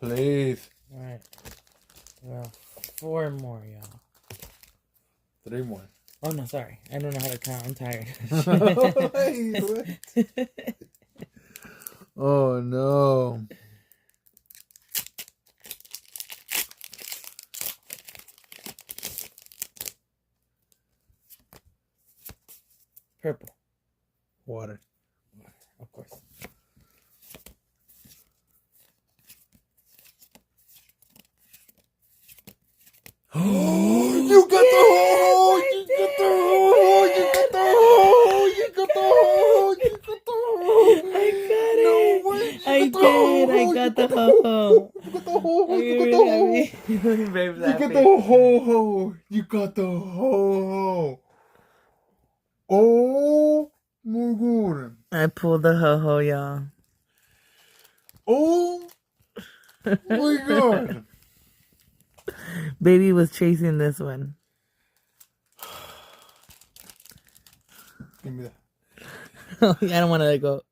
Please. Alright. Well, 4 more, y'all. 3 more. Oh, no, sorry. I don't know how to count. I'm tired. Oh, no. Purple. Water. Of course. You got the hole! You got the hole! You got the hole! You got the hole! You got the hole! I got it! No way! I did! I got the ho-ho! You got the hole! Are You you got the really hole! happy? Babe's You got happy. the ho-ho! You got the ho-ho! Oh my god! I pulled the ho-ho, y'all. Oh my god! Baby was chasing this one. Give me that. I don't want to let go.